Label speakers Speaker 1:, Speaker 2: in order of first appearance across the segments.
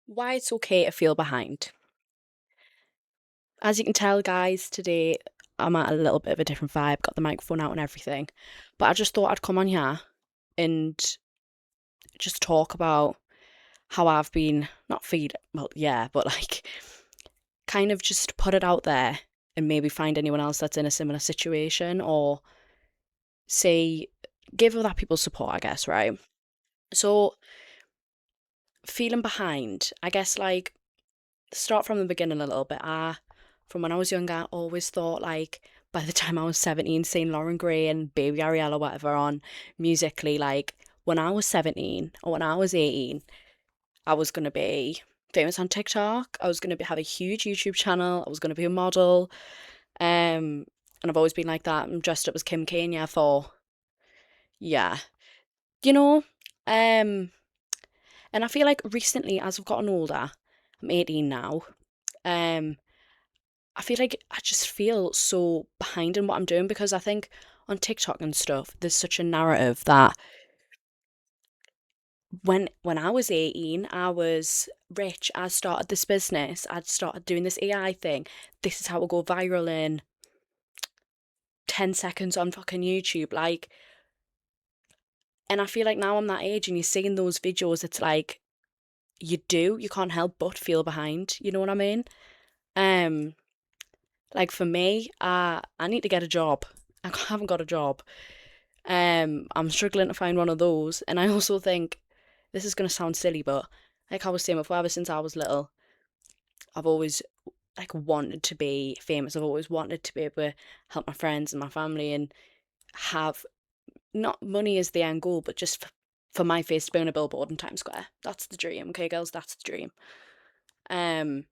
Speaker 1: Why it's okay to feel behind. As you can tell, guys, today I'm at a little bit of a different vibe, got the microphone out and everything. But I just thought I'd come on here and just talk about how I've been not feed well, yeah, but like kind of just put it out there and maybe find anyone else that's in a similar situation or say give other people support, I guess, right? So feeling behind, I guess like start from the beginning a little bit. From when I was younger, I always thought like by the time I was 17, seeing Lauren Gray and Baby Ariel or whatever on Musically, like when I was 17 or when I was 18, I was going to be famous on TikTok. I was going to have a huge YouTube channel. I was going to be a model. And I've always been like that. I'm dressed up as Kim Kanye for, yeah, you know. Um, and I feel like recently, as I've gotten older, I'm 18 now. Um, I feel like I just feel so behind in what I'm doing because I think on TikTok and stuff, there's such a narrative that when I was 18, I was rich. I started this business. I'd started doing this AI thing. This is how it'll go viral in 10 seconds on fucking YouTube. Like, and I feel like now I'm that age and you're seeing those videos, it's like you can't help but feel behind. You know what I mean? Um, like for me, I need to get a job. I haven't got a job. I'm struggling to find one of those. And I also think this is gonna sound silly, but like I was saying before, ever since I was little, I've always like wanted to be famous. I've always wanted to be able to help my friends and my family and have not money as the end goal, but just for my face to be on a billboard in Times Square. That's the dream, okay, girls, that's the dream. Um,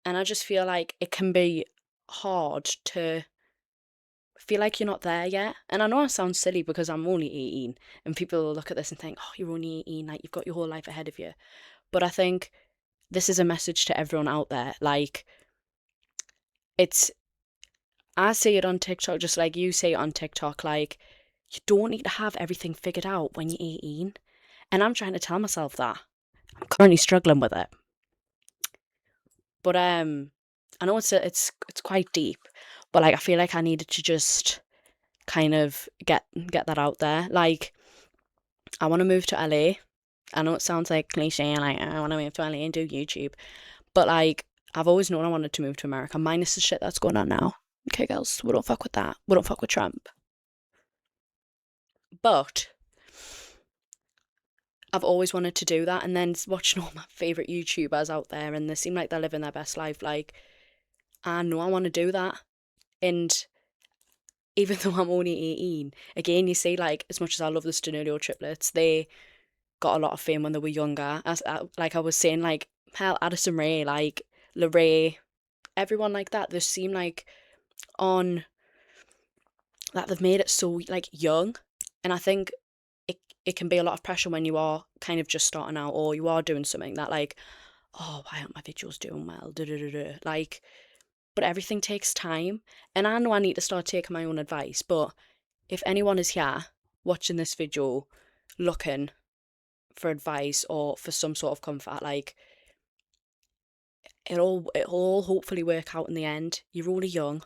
Speaker 1: and I just feel like it can be hard to feel like you're not there yet. And I know I sound silly because I'm only 18 and people will look at this and think, oh, you're only 18, like you've got your whole life ahead of you. But I think this is a message to everyone out there. Like, it's, I say it on TikTok, just like you say it on TikTok, like, you don't need to have everything figured out when you're 18. And I'm trying to tell myself that. I'm currently struggling with it. But I know it's quite deep, but like I feel like I needed to just kind of get that out there. Like I want to move to LA. I know it sounds like cliche, like I want to move to LA and do YouTube, but like I've always known I wanted to move to America, minus the shit that's going on now. Okay, girls, we don't fuck with that. We don't fuck with Trump. But I've always wanted to do that, and then watching all my favorite YouTubers out there, and they seem like they're living their best life. Like I know I want to do that, and even though I'm only 18, again, you see, like as much as I love the Stenolio triplets, they got a lot of fame when they were younger. Like I was saying, like hell, Addison Rae, like Lorraine, everyone like that. They seem like on that they've made it so like young, and I think it can be a lot of pressure when you are kind of just starting out or you are doing something that like, oh, why aren't my videos doing well? Da, da, da, da. Like, but everything takes time, and I know I need to start taking my own advice. But if anyone is here watching this video, looking for advice or for some sort of comfort, like it'll all hopefully work out in the end. You're only young.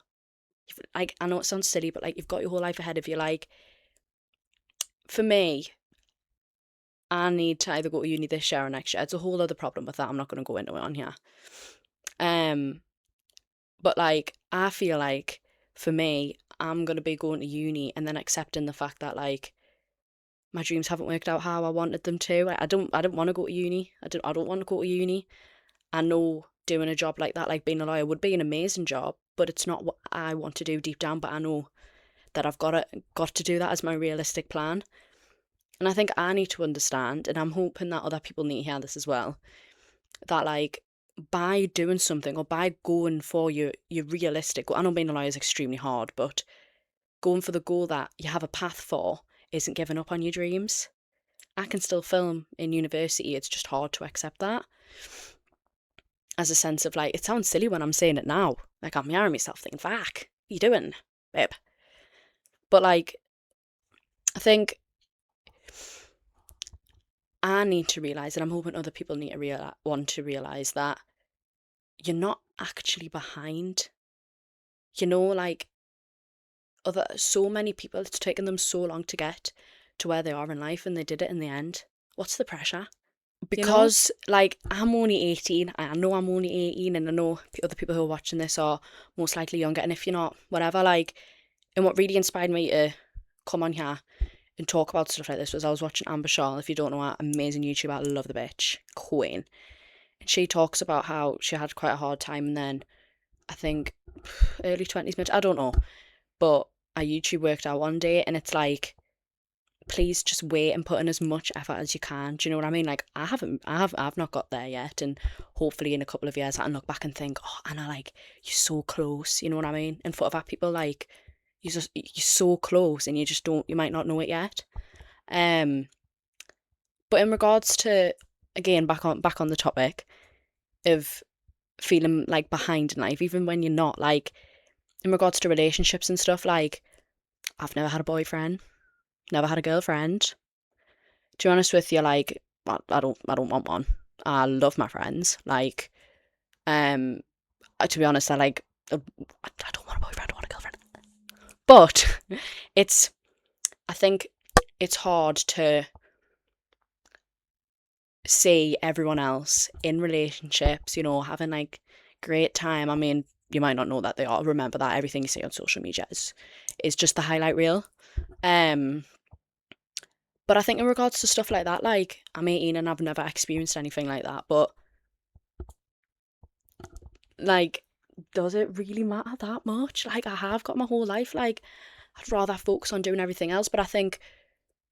Speaker 1: Like I know it sounds silly, but like you've got your whole life ahead of you. Like for me, I need to either go to uni this year or next year. It's a whole other problem with that. I'm not going to go into it on here. Um, but like I feel like for me, I'm going to be going to uni and then accepting the fact that like my dreams haven't worked out how I wanted them to. I don't want to go to uni. I don't want to go to uni. I know doing a job like that, like being a lawyer, would be an amazing job, but it's not what I want to do deep down. But I know that I've got to do that as my realistic plan. And I think I need to understand, and I'm hoping that other people need to hear this as well, that like by doing something or by going for your realistic goal, I know being a lawyer is extremely hard, but going for the goal that you have a path for isn't giving up on your dreams. I can still film in university, it's just hard to accept that. As a sense of like, it sounds silly when I'm saying it now. Like I'm hearing myself thinking, fuck, what you doing, babe? But like, I think I need to realise, and I'm hoping other people need to want to realise that you're not actually behind. Like so many people, it's taken them so long to get to where they are in life, and they did it in the end. What's the pressure? Because like I'm only 18, I know I'm only 18, and I know other people who are watching this are most likely younger, and if you're not, whatever, like, and what really inspired me to come on here and talk about stuff like this was I was watching Amber Shaw. If you don't know her, amazing YouTuber, I love the bitch, queen. And she talks about how she had quite a hard time, and then I think early 20s, I don't know, but I YouTube worked out one day, and it's like, please just wait and put in as much effort as you can. Do you know what I mean? Like I've not got there yet, and hopefully in a couple of years I can look back and think, oh Anna, like you're so close. You know what I mean? In front of other people, like you're so close, and you might not know it yet. But in regards to, again, back on the topic of feeling like behind in life, even when you're not, like in regards to relationships and stuff, like I've never had a boyfriend, never had a girlfriend. To be honest with you, like I don't want one. I love my friends. Like, to be honest, I don't want a boyfriend. I don't want a girlfriend. But I think it's hard to see everyone else in relationships, having like great time. I mean, you might not know that they are. Remember that everything you see on social media is just the highlight reel. But I think in regards to stuff like that, like I'm 18 and I've never experienced anything like that. But like, does it really matter that much? Like, I have got my whole life. Like, I'd rather focus on doing everything else. But I think,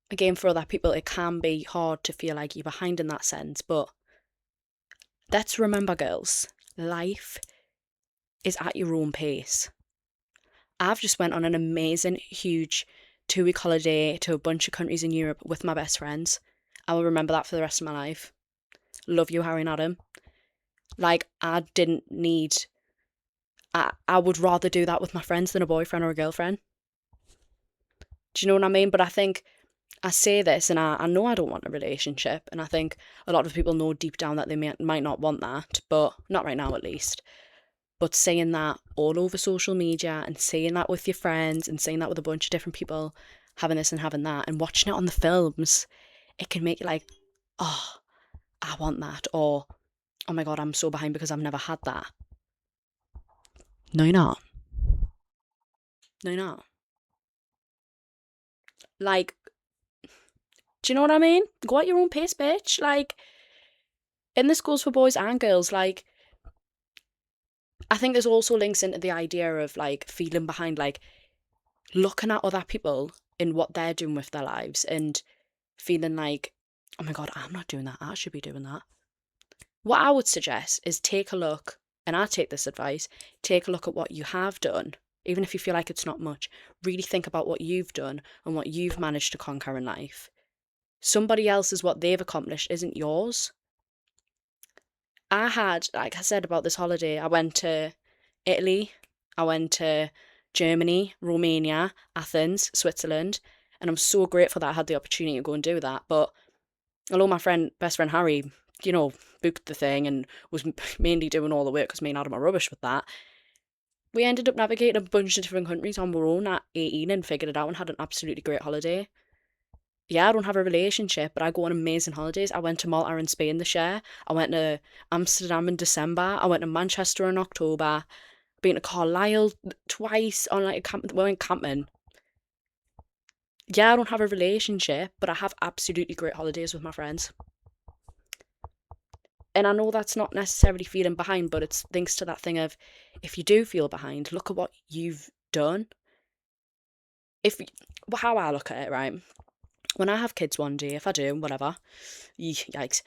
Speaker 1: again, for other people, it can be hard to feel like you're behind in that sense. But let's remember, girls, life is at your own pace. I've just went on an amazing, huge 2-week holiday to a bunch of countries in Europe with my best friends. I will remember that for the rest of my life. Love you, Harry and Adam. Like, I didn't need... I would rather do that with my friends than a boyfriend or a girlfriend. Do you know what I mean? But I think I say this, and I know I don't want a relationship, and I think a lot of people know deep down that they might not want that, but not right now at least. But saying that all over social media, and saying that with your friends, and saying that with a bunch of different people, having this and having that, and watching it on the films, it can make you like, oh, I want that, or oh my God, I'm so behind because I've never had that. No, you're not. No, you're not. Like, do you know what I mean? Go at your own pace, bitch. Like, and this goes for boys and girls. Like, I think there's also links into the idea of like feeling behind, like looking at other people and what they're doing with their lives and feeling like, oh my God, I'm not doing that. I should be doing that. What I would suggest is take a look, and I take this advice, take a look at what you have done. Even if you feel like it's not much, really think about what you've done and what you've managed to conquer in life. Somebody else's what they've accomplished isn't yours. I had, like I said about this holiday, I went to Italy, I went to Germany, Romania, Athens, Switzerland, and I'm so grateful that I had the opportunity to go and do that. But although my best friend Harry, booked the thing and was mainly doing all the work because me and Adam are rubbish with that, we ended up navigating a bunch of different countries on our own at 18 and figured it out and had an absolutely great holiday. Yeah, I don't have a relationship, but I go on amazing holidays. I went to Malta and Spain this year. I went to Amsterdam in December. I went to Manchester in October. Been to Carlisle twice on like a camp. We went camping. Yeah, I don't have a relationship, but I have absolutely great holidays with my friends. And I know that's not necessarily feeling behind, but it's thanks to that thing of, if you do feel behind, look at what you've done. How I look at it, right? When I have kids one day, if I do, whatever, yikes,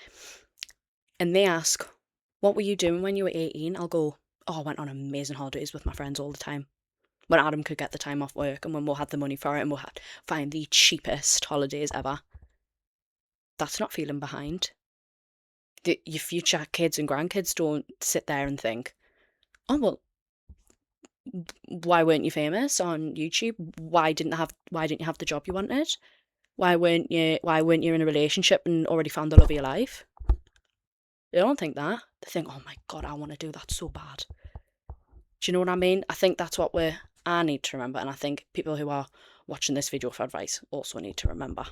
Speaker 1: and they ask, what were you doing when you were 18? I'll go, oh, I went on amazing holidays with my friends all the time. When Adam could get the time off work and when we'll have the money for it and we'll find the cheapest holidays ever. That's not feeling behind. Your future kids and grandkids don't sit there and think, oh, well, why weren't you famous on YouTube? Why didn't you have the job you wanted? Why weren't you in a relationship and already found the love of your life? They don't think that. They think, oh my God, I want to do that so bad. Do you know what I mean? I think that's what I need to remember, and I think people who are watching this video for advice also need to remember.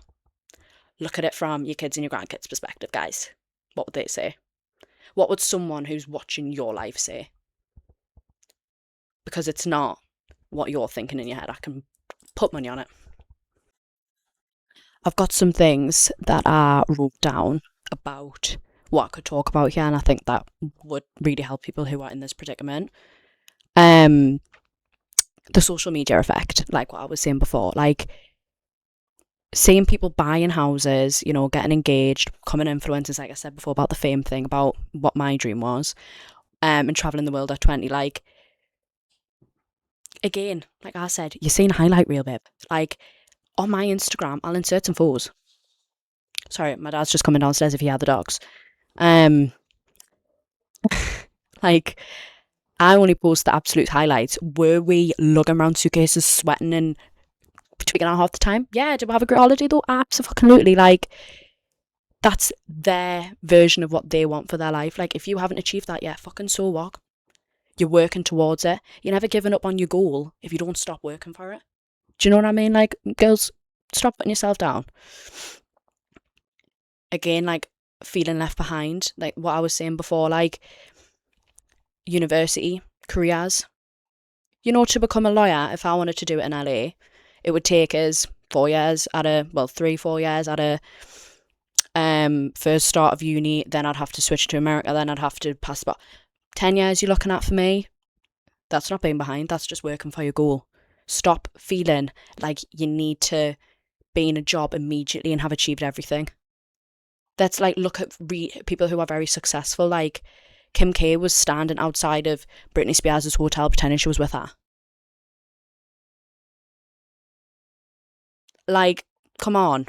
Speaker 1: Look at it from your kids and your grandkids' perspective, guys. What would they say? What would someone who's watching your life say? Because it's not what you're thinking in your head. I can put money on it. I've got some things that I wrote down about what I could talk about here, and I think that would really help people who are in this predicament. Um, the social media effect, like what I was saying before, like seeing people buying houses, getting engaged, becoming influencers, like I said before about the fame thing, about what my dream was, and traveling the world at 20, like, again, like I said, you're seeing a highlight reel, babe. Like, on my Instagram, I'll insert some photos. Sorry, my dad's just coming downstairs if he had the dogs. Um, like, I only post the absolute highlights. Were we lugging around suitcases, sweating and tweaking out half the time? Yeah. Did we have a great holiday though? Absolutely. Like, that's their version of what they want for their life. Like, if you haven't achieved that yet, fucking so what? You're working towards it. You're never giving up on your goal if you don't stop working for it. Do you know what I mean? Like, girls, stop putting yourself down. Again, like, feeling left behind, like what I was saying before, like university, careers. To become a lawyer, if I wanted to do it in LA, it would take us 4 years at a, well, 3, 4 years at a first start of uni, then I'd have to switch to America, then I'd have to pass about 10 years you're looking at for me. That's not being behind, that's just working for your goal. Stop feeling like you need to be in a job immediately and have achieved everything. That's like, look at people who are very successful. Like, Kim K was standing outside of Britney Spears' hotel pretending she was with her. Like, come on.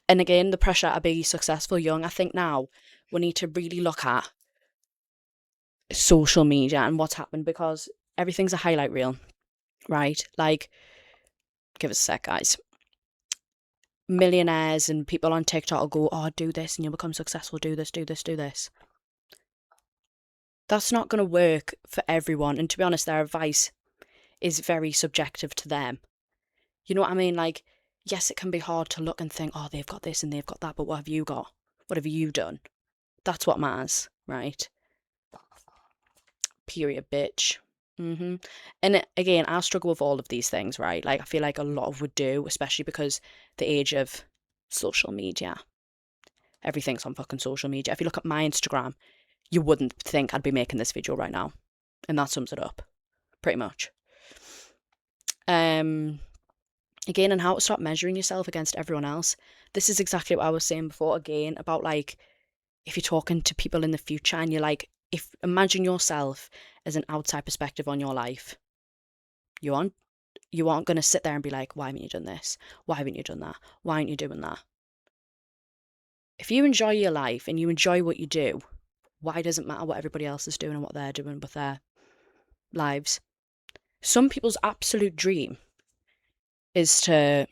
Speaker 1: And again, the pressure to be successful young. I think now we need to really look at social media and what's happened, because everything's a highlight reel, right? Like, give us a sec, guys. Millionaires and people on TikTok will go, oh, do this and you'll become successful, do this, do this, do this. That's not going to work for everyone. And to be honest, their advice is very subjective to them. You know what I mean? Like, yes, it can be hard to look and think, oh, they've got this and they've got that, but what have you got? What have you done? That's what matters, right? Period, bitch. And again, I struggle with all of these things, right? Like, I feel like a lot of would do, especially because the age of social media. Everything's on fucking social media. If you look at my Instagram, you wouldn't think I'd be making this video right now. And that sums it up, pretty much. Again, and how to stop measuring yourself against everyone else. This is exactly what I was saying before, again, about like, if you're talking to people in the future and you're like, imagine yourself as an outside perspective on your life. You aren't going to sit there and be like, why haven't you done this? Why haven't you done that? Why aren't you doing that? If you enjoy your life and you enjoy what you do, why does it matter what everybody else is doing and what they're doing with their lives? Some people's absolute dream is to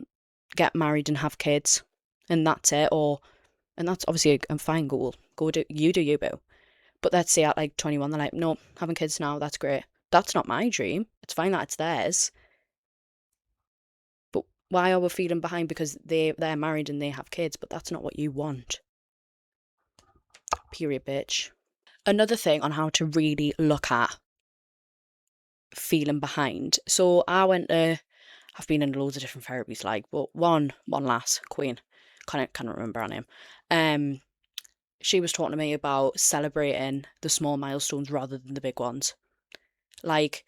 Speaker 1: get married and have kids, and that's it. And that's obviously a fine goal. Do you, boo. But let's say at like 21, they're like, no, having kids now, that's great. That's not my dream. It's fine that it's theirs. But why are we feeling behind because they're married and they have kids, but that's not what you want? Period, bitch. Another thing on how to really look at feeling behind. So I've been in loads of different therapies, like, but one lass, Queen, can't remember her name. She was talking to me about celebrating the small milestones rather than the big ones. Like,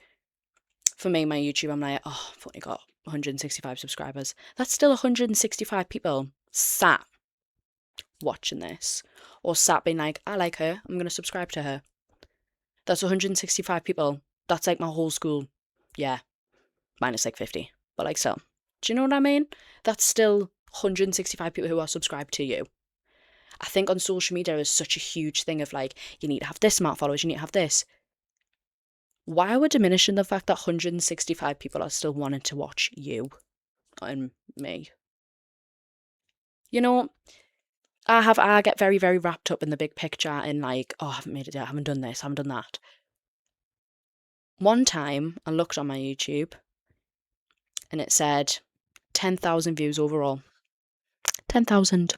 Speaker 1: for me, my YouTube, I'm like, oh, I've only got 165 subscribers. That's still 165 people sat watching this, or sat being like, I like her, I'm going to subscribe to her. That's 165 people. That's like my whole school. Yeah, minus like 50. But like, still. Do you know what I mean? That's still 165 people who are subscribed to you. I think on social media is such a huge thing of like, you need to have this amount of followers, you need to have this. Why are we diminishing the fact that 165 people are still wanting to watch you and me? You know, I get very, very wrapped up in the big picture and like, oh, I haven't made it yet, I haven't done this, I haven't done that. One time I looked on my YouTube and it said 10,000 views overall. 10,000.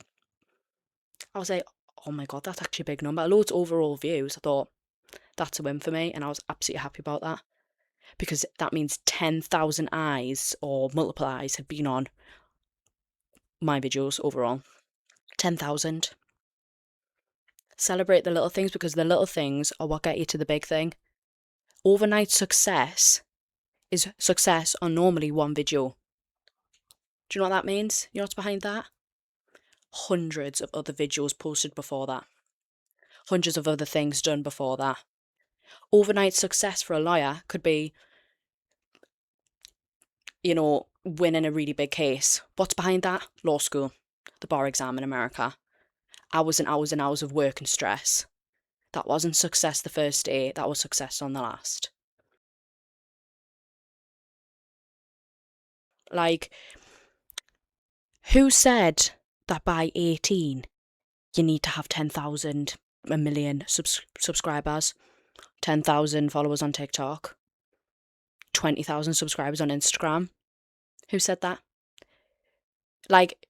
Speaker 1: I was like, oh my God, that's actually a big number. Loads overall views. I thought, that's a win for me. And I was absolutely happy about that. Because that means 10,000 eyes or multiple eyes had been on my videos overall. 10,000. Celebrate the little things because the little things are what get you to the big thing. Overnight success is success on normally one video. Do you know what that means? You know what's behind that? Hundreds of other videos posted before that. Hundreds of other things done before that. Overnight success for a lawyer could be, winning a really big case. What's behind that? Law school, the bar exam in America. Hours and hours and hours of work and stress. That wasn't success the first day, that was success on the last. Like, who said that by 18 you need to have 10,000, a million subscribers, 10,000 followers on TikTok, 20,000 subscribers on Instagram? Who said that? Like,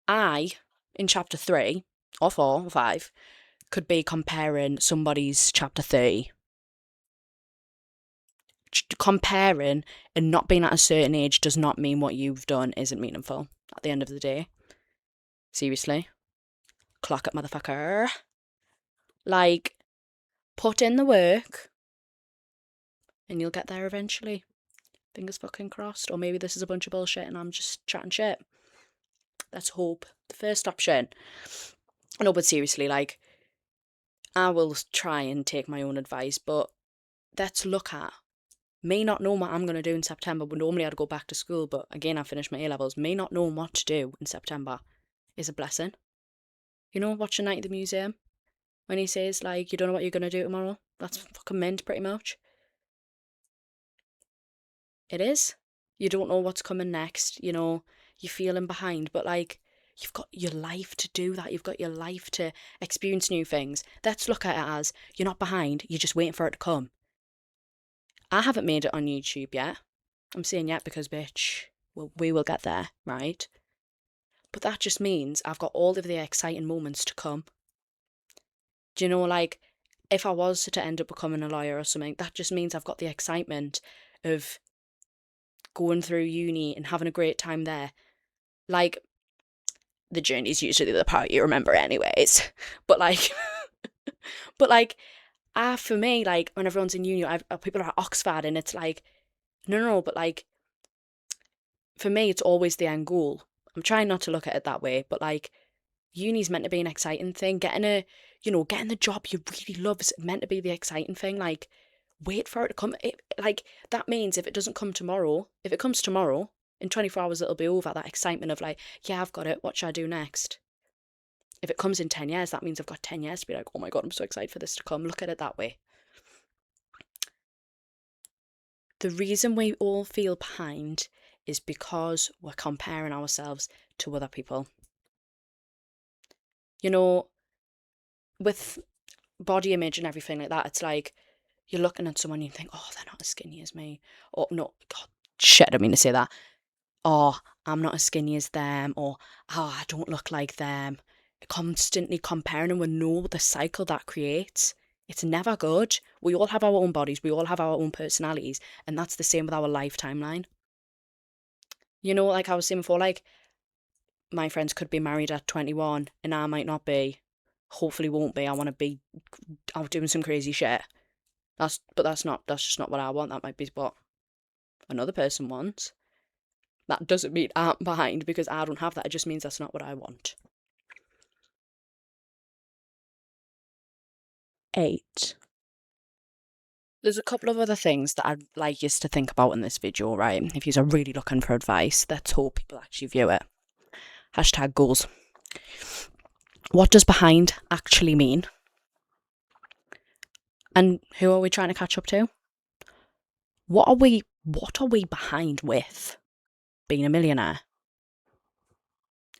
Speaker 1: I, in chapter 3, or 4, or 5, could be comparing somebody's chapter 30. Comparing and not being at a certain age does not mean what you've done isn't meaningful at the end of the day. Seriously. Clock it, motherfucker. Like, put in the work and you'll get there eventually. Fingers fucking crossed. Or maybe this is a bunch of bullshit and I'm just chatting shit. Let's hope. The first option. No, but seriously, like, I will try and take my own advice, but let's look at me not knowing what I'm going to do in September. But normally I'd go back to school, but again, I finished my A-levels. Me not knowing what to do in September is a blessing. You know, watching Night at the Museum, when he says, like, you don't know what you're going to do tomorrow? That's fucking meant, pretty much. It is. You don't know what's coming next, you're feeling behind, but, like, you've got your life to do that. You've got your life to experience new things. Let's look at it as you're not behind, you're just waiting for it to come. I haven't made it on YouTube yet. I'm saying yet because, bitch, we will get there, right? But that just means I've got all of the exciting moments to come. Do you know, like, if I was to end up becoming a lawyer or something, that just means I've got the excitement of going through uni and having a great time there. Like, the journey's usually the part you remember anyways. But, like, for me, like, when everyone's in uni, people are at Oxford and it's like, no, but, like, for me, it's always the end goal. I'm trying not to look at it that way, but, like, uni's meant to be an exciting thing. Getting the job you really love is meant to be the exciting thing. Like, wait for it to come. That means if it doesn't come tomorrow, if it comes tomorrow, in 24 hours it'll be over. That excitement of, like, yeah, I've got it, what should I do next? If it comes in 10 years, that means I've got 10 years to be like, oh my God, I'm so excited for this to come. Look at it that way. The reason we all feel behind is because we're comparing ourselves to other people. With body image and everything like that, it's like you're looking at someone and you think, oh, they're not as skinny as me. Or, no, God, shit, I don't mean to say that. Oh, I'm not as skinny as them. Or, oh, I don't look like them. Constantly comparing, and we know the cycle that creates. It's never good. We all have our own bodies. We all have our own personalities. And that's the same with our life timeline. Like I was saying before, like, my friends could be married at 21 and I might not be. Hopefully won't be. I want to be out doing some crazy shit. That's just not what I want. That might be what another person wants. That doesn't mean I'm behind because I don't have that. It just means that's not what I want. 8. There's a couple of other things that I'd like you to think about in this video, right? If you're really looking for advice, let's hope people actually view it. #goals. What does behind actually mean? And who are we trying to catch up to? What are we behind with? Being a millionaire?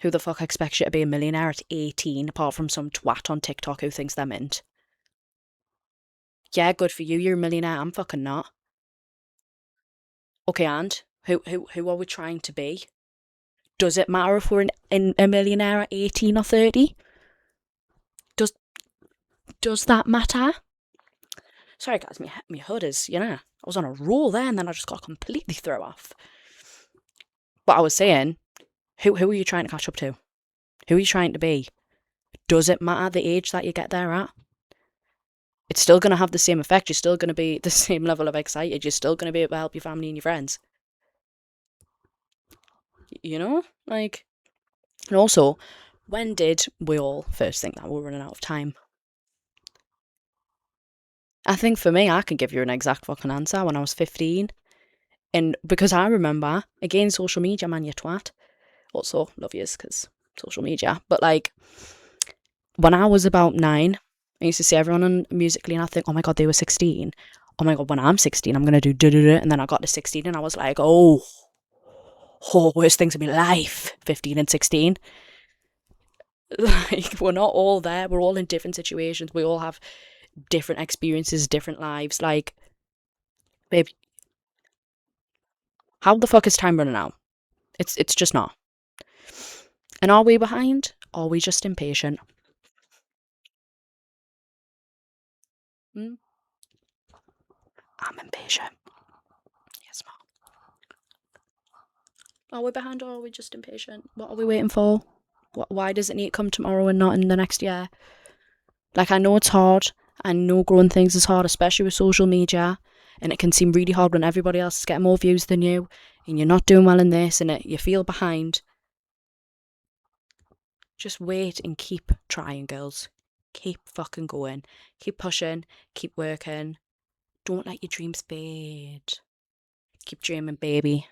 Speaker 1: Who the fuck expects you to be a millionaire at 18 apart from some twat on TikTok who thinks they're mint? Yeah, good for you, you're a millionaire, I'm fucking not. Okay, and who are we trying to be? Does it matter if we're a millionaire at 18 or 30? Does does that matter? Sorry guys, my hood is, I was on a roll there and then I just got completely thrown off. But I was saying, who are you trying to catch up to? Who are you trying to be? Does it matter the age that you get there at? It's still going to have the same effect. You're still going to be the same level of excited. You're still going to be able to help your family and your friends. Like, and also, when did we all first think that we were running out of time? I think for me, I can give you an exact fucking answer when I was 15. And because I remember, again, social media, man, you twat. Also, love yous, because social media. But like, when I was about 9, I used to see everyone on Musical.ly and I think, oh my God, they were 16. Oh my God, when I'm 16, I'm going to do da-da-da. And then I got to 16 and I was like, oh, worst things in my life, 15 and 16. Like, we're not all there. We're all in different situations. We all have different experiences, different lives. Like, babe, how the fuck is time running out? It's just not. And are we behind? Or are we just impatient? Hmm? I'm impatient. Yes, ma'am. Are we behind or are we just impatient? What are we waiting for? Why does it need to come tomorrow and not in the next year? Like, I know it's hard. I know growing things is hard, especially with social media. And it can seem really hard when everybody else is getting more views than you. And you're not doing well in this and you feel behind. Just wait and keep trying, girls. Keep fucking going. Keep pushing. Keep working. Don't let your dreams fade. Keep dreaming, baby.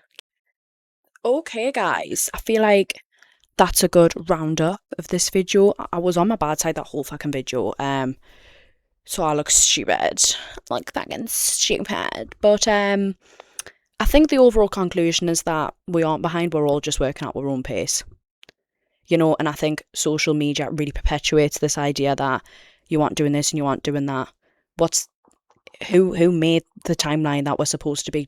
Speaker 1: Okay, guys. I feel like that's a good roundup of this video. I was on my bad side that whole fucking video. So I look stupid. Like fucking stupid. But I think the overall conclusion is that we aren't behind, we're all just working at our own pace. And I think social media really perpetuates this idea that you aren't doing this and you aren't doing that. Who made the timeline that we're supposed to be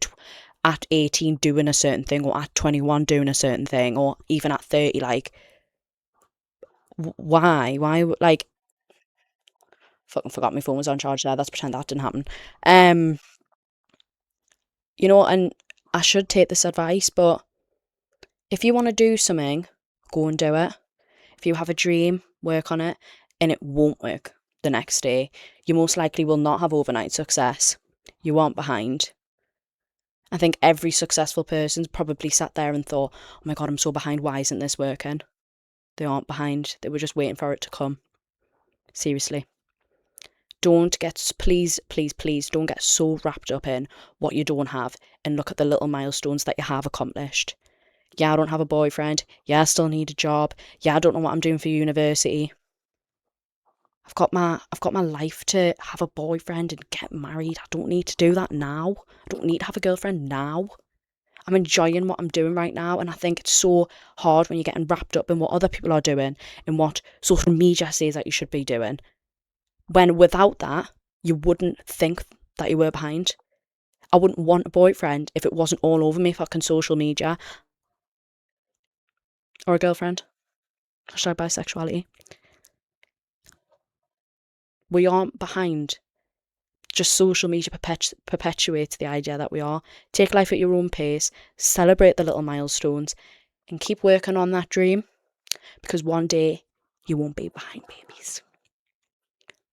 Speaker 1: at 18 doing a certain thing, or at 21 doing a certain thing, or even at 30? Like, why, like, fucking forgot my phone was on charge there. Let's pretend that didn't happen. And I should take this advice, but if you want to do something, go and do it. If you have a dream, work on it, and it won't work the next day. You most likely will not have overnight success. You aren't behind. I think every successful person's probably sat there and thought, oh my God, I'm so behind. Why isn't this working? They aren't behind. They were just waiting for it to come. Seriously. Please, please, please don't get so wrapped up in what you don't have and look at the little milestones that you have accomplished. Yeah, I don't have a boyfriend. Yeah, I still need a job. Yeah, I don't know what I'm doing for university. I've got my life to have a boyfriend and get married. I don't need to do that now. I don't need to have a girlfriend now. I'm enjoying what I'm doing right now, and I think it's so hard when you're getting wrapped up in what other people are doing and what social media says that you should be doing. When without that, you wouldn't think that you were behind. I wouldn't want a boyfriend if it wasn't all over me fucking social media. Or a girlfriend. Hashtag bisexuality. We aren't behind. Just social media perpetuates the idea that we are. Take life at your own pace, celebrate the little milestones, and keep working on that dream, because one day you won't be behind, babies.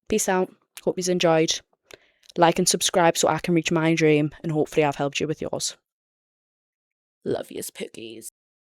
Speaker 1: Peace out. Hope you've enjoyed. Like and subscribe so I can reach my dream, and hopefully I've helped you with yours. Love yous, pookies.